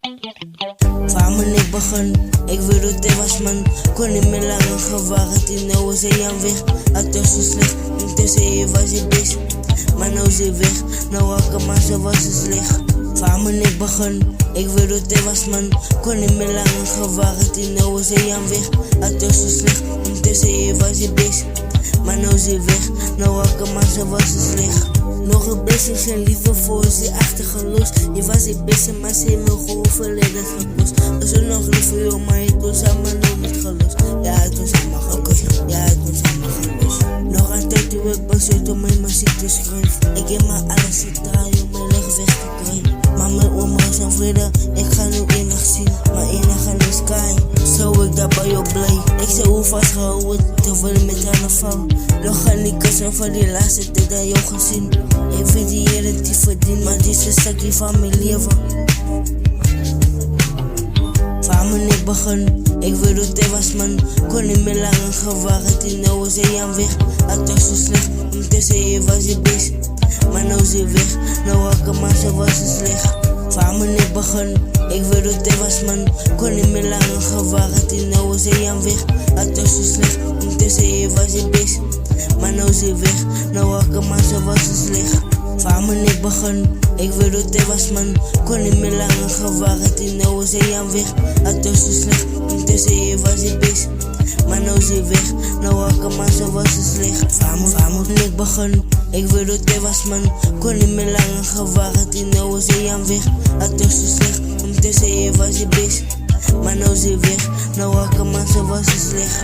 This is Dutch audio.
Van mijn ik begon, ik wilde het was man. Kon niet meer langer gewacht, die nou is hij aan weg. Het was zo slecht, intussen je was je bezig. Maar nou is hij weg, nou welke man zo was het slecht. Van mijn ik begon, ik wilde het was man. Kon niet meer langer gewacht, die nou is hij aan weg. Het was zo slecht, intussen je was je bezig. Maar nou is hij weg, nou welke man zo was het slecht. Nog een beetje zijn liefde voor ze achtergeloos. Je was niet bezig, maar ze heeft me gewoon volledig gelost. Er is nog lief voor jou, maar het was allemaal nog niet gelost. Ja, het was allemaal gelost. Ja, het was allemaal gelost. Nog een tijd toen ik besloot om mijn muziek te schrijven. Ik heb maar alles gedraaid om mijn leg weg te krijgen. Maar mijn oma is aan vrede, ik ga nu enig zien. Maar enig is sky, zo ik daar bij jou blij. Ik zou hoe vastgehouden, terwijl met haar val. Nog gaan die kussen van die laatste tijd aan jou gezien. Ik vind die heren die verdient, maar die is een stukje van mijn leven. Van mijn ik begon, ik wilde het was man. Kon niet meer langer gewacht, die nou is hij aan weg. Het was zo slecht, ondertussen je was je bezig. Maar nou is hij weg, nou welke man zo was het slecht. Van mijn ik begon, ik wilde het was man. Kon niet meer langer gewacht, die nou is hij aan weg. Het was zo slecht, ondertussen je was je bezig. Maar nou is hij weg, nou welke man zo was het slecht. Van mijn ik begon, ik wilde het was man. Kon niet meer langer gewacht, die nou is hij aan weg. Het was zo slecht, ondertussen je was je bezig. Maar nou is hij weg, nou welke man zo was het slecht. Van mijn ik begon, ik wilde het was man. Kon niet meer langer gewacht, die nou is hij aan weg. Het was zo slecht, ondertussen je was je bezig. Maar nou is hij weg, nou welke man zo was het slecht.